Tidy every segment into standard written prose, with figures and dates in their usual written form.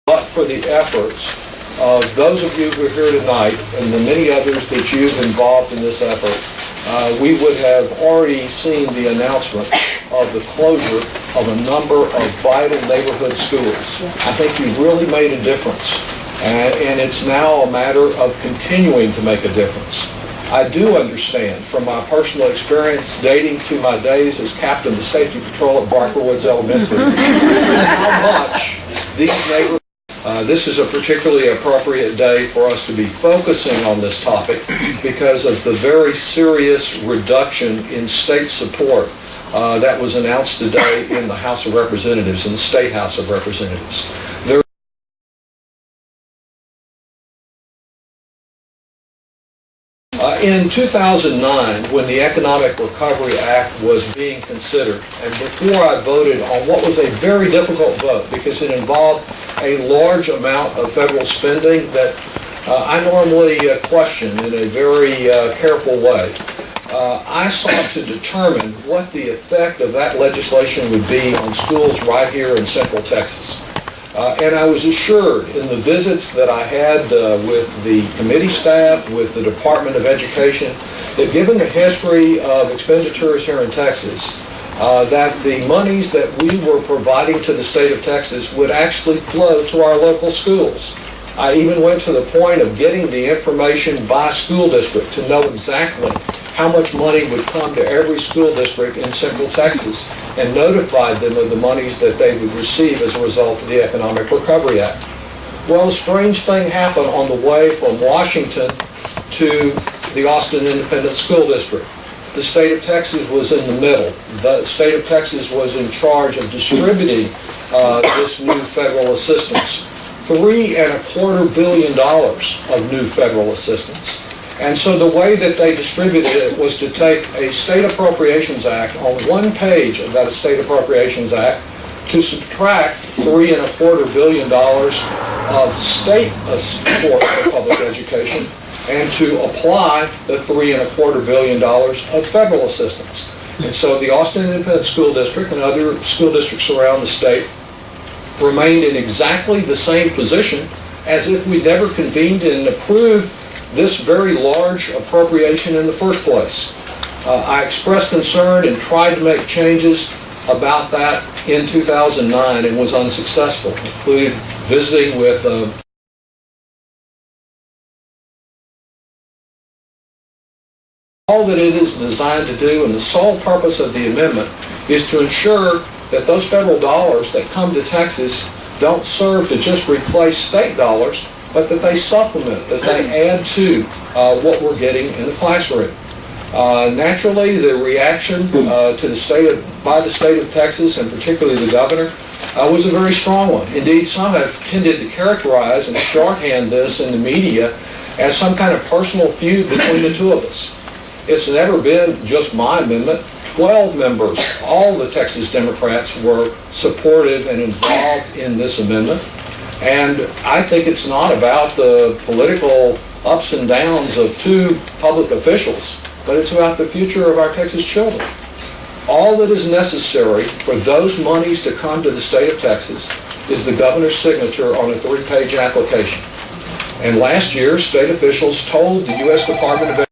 but for the efforts of those of you who are here tonight and the many others that you've involved in this effort, we would have already seen the announcement of the closure of a number of vital neighborhood schools. I think you've really made a difference, and it's now a matter of continuing to make a difference. I do understand from my personal experience dating to my days as captain of the safety patrol at Barker Woods Elementary how much these neighborhoods. This is a particularly appropriate day for us to be focusing on this topic because of the very serious reduction in state support that was announced today in the House of Representatives, in the State House of Representatives. In 2009, when the Economic Recovery Act was being considered, and before I voted on what was a very difficult vote because it involved a large amount of federal spending that I normally question in a very careful way, I sought to determine what the effect of that legislation would be on schools right here in Central Texas. And I was assured in the visits that I had with the committee staff, with the Department of Education, that given the history of expenditures here in Texas, that the monies that we were providing to the state of Texas would actually flow to our local schools. I even went to the point of getting the information by school district to know exactly how much money would come to every school district in Central Texas and notified them of the monies that they would receive as a result of the Economic Recovery Act. Well, a strange thing happened on the way from Washington to the Austin Independent School District. The state of Texas was in the middle. The state of Texas was in charge of distributing this new federal assistance. $3.25 billion of new federal assistance. And so the way that they distributed it was to take a State Appropriations Act on one page of that State Appropriations Act to subtract $3.25 billion of state support for public education and to apply the $3.25 billion of federal assistance. And so the Austin Independent School District and other school districts around the state remained in exactly the same position as if we never convened and approved this very large appropriation in the first place. I expressed concern and tried to make changes about that in 2009 and was unsuccessful, including visiting with all that it is designed to do, and the sole purpose of the amendment is to ensure that those federal dollars that come to Texas don't serve to just replace state dollars, but that they supplement, that they add to what we're getting in the classroom. Naturally, the reaction by the state of Texas, and particularly the governor, was a very strong one. Indeed, some have tended to characterize and shorthand this in the media as some kind of personal feud between the two of us. It's never been just my amendment. 12 members, all the Texas Democrats, were supportive and involved in this amendment. And I think it's not about the political ups and downs of two public officials, but it's about the future of our Texas children. All that is necessary for those monies to come to the state of Texas is the governor's signature on a 3-page application. And last year, state officials told the U.S. Department of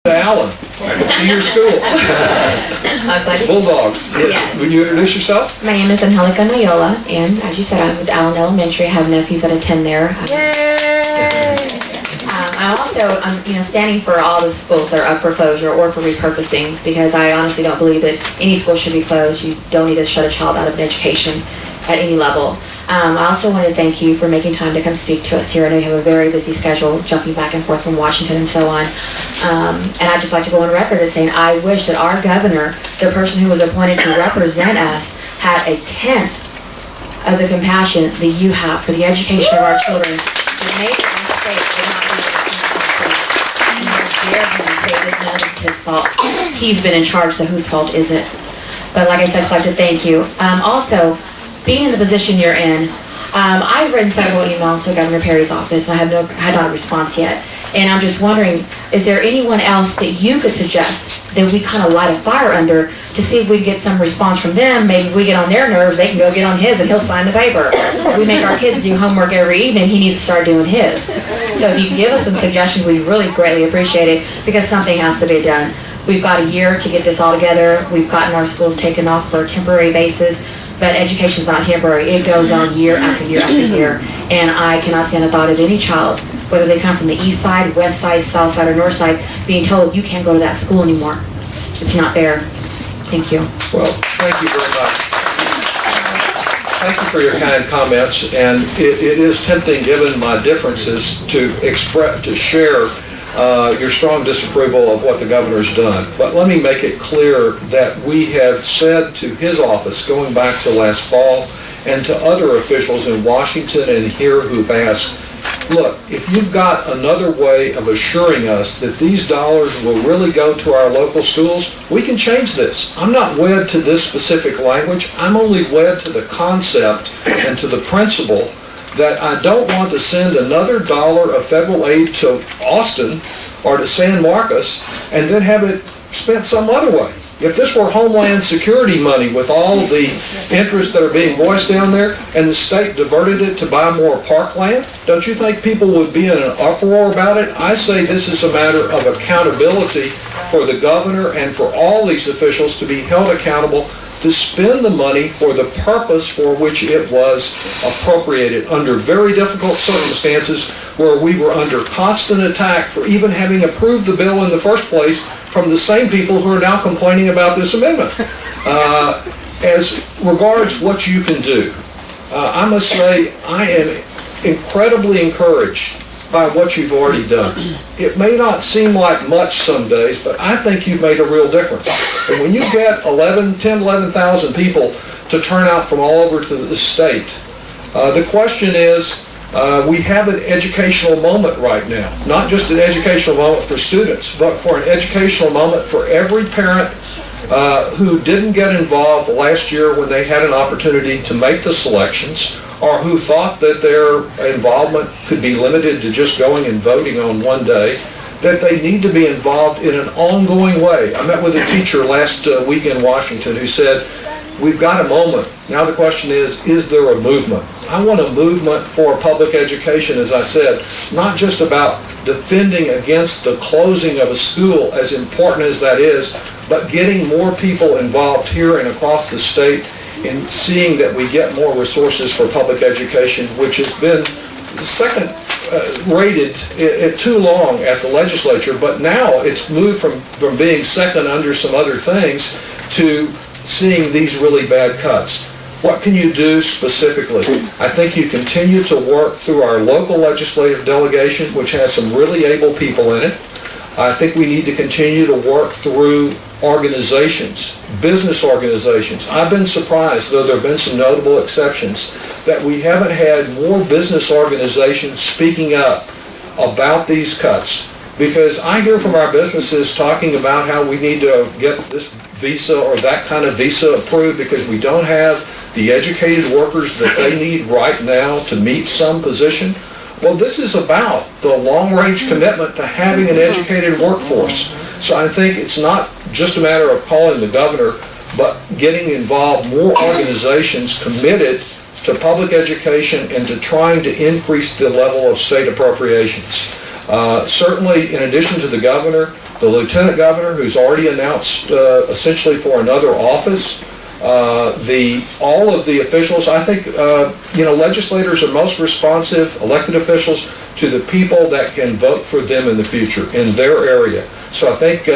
Alan, see your school. Bulldogs. Yes. Will you introduce yourself? My name is Angelica Noyola, and as you said, I'm with Allen Elementary. I have nephews that attend there. I'm standing for all the schools that are up for closure or for repurposing, because I honestly don't believe that any school should be closed. You don't need to shut a child out of an education at any level. I also want to thank you for making time to come speak to us here. I know you have a very busy schedule, jumping back and forth from Washington and so on. And I'd just like to go on record as saying I wish that our governor, the person who was appointed to represent us, had a tenth of the compassion that you have for the education of our children. To make a mistake would not be and how dare him say that none of it's his fault. He's been in charge, so whose fault is it? But like I said, I'd just like to thank you. Also, being in the position you're in, I've written several emails to Governor Perry's office. I had not a response yet. And I'm just wondering, is there anyone else that you could suggest that we kind of light a fire under to see if we can get some response from them? Maybe if we get on their nerves, they can go get on his and he'll sign the paper. We make our kids do homework every evening, he needs to start doing his. So if you can give us some suggestions, we really greatly appreciate it, because something has to be done. We've got a year to get this all together. We've gotten our schools taken off for a temporary basis, but education's not temporary. It goes on year after year after year. And I cannot stand the thought of any child, whether they come from the east side, west side, south side, or north side, being told you can't go to that school anymore. It's not fair. Thank you. Well, thank you very much. Thank you for your kind comments, and it is tempting, given my differences, to share your strong disapproval of what the governor's done. But let me make it clear that we have said to his office, going back to last fall, and to other officials in Washington and here who've asked, look, if you've got another way of assuring us that these dollars will really go to our local schools, we can change this. I'm not wed to this specific language. I'm only wed to the concept and to the principle that I don't want to send another dollar of federal aid to Austin or to San Marcos and then have it spent some other way. If this were Homeland Security money with all the interests that are being voiced down there, and the state diverted it to buy more parkland, don't you think people would be in an uproar about it? I say this is a matter of accountability for the governor and for all these officials to be held accountable to spend the money for the purpose for which it was appropriated under very difficult circumstances, where we were under constant attack for even having approved the bill in the first place from the same people who are now complaining about this amendment. As regards what you can do, I must say I am incredibly encouraged by what you've already done. It may not seem like much some days, but I think you've made a real difference. And when you get 11,000 people to turn out from all over to the state, the question is, we have an educational moment right now. Not just an educational moment for students, but for an educational moment for every parent who didn't get involved last year when they had an opportunity to make the selections, or who thought that their involvement could be limited to just going and voting on one day, that they need to be involved in an ongoing way. I met with a teacher last week in Washington who said, we've got a moment. Now the question is there a movement? I want a movement for public education, as I said, not just about defending against the closing of a school, as important as that is, but getting more people involved here and across the state in seeing that we get more resources for public education, which has been second rated too long at the legislature, but now it's moved from being second under some other things to seeing these really bad cuts. What can you do specifically? I think you continue to work through our local legislative delegation, which has some really able people in it. I think we need to continue to work through organizations, business organizations. I've been surprised, though there have been some notable exceptions, that we haven't had more business organizations speaking up about these cuts. Because I hear from our businesses talking about how we need to get this visa or that kind of visa approved because we don't have the educated workers that they need right now to meet some position. Well, this is about the long-range commitment to having an educated workforce. So I think it's not just a matter of calling the governor, but getting involved more organizations committed to public education and to trying to increase the level of state appropriations. Certainly, in addition to the governor, the lieutenant governor, who's already announced essentially for another office, all of the officials, I think, legislators are most responsive, elected officials, to the people that can vote for them in the future in their area. So I think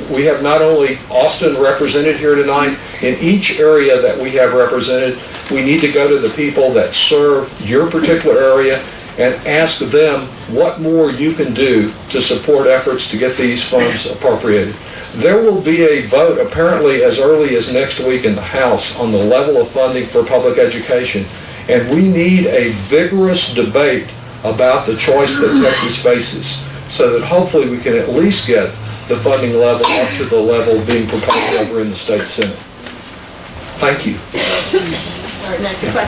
we have not only Austin represented here tonight, in each area that we have represented, we need to go to the people that serve your particular area and ask them what more you can do to support efforts to get these funds appropriated. There will be a vote apparently as early as next week in the House on the level of funding for public education, and we need a vigorous debate about the choice that Texas faces so that hopefully we can at least get the funding level up to the level being proposed over in the state Senate. Thank you. Our next question.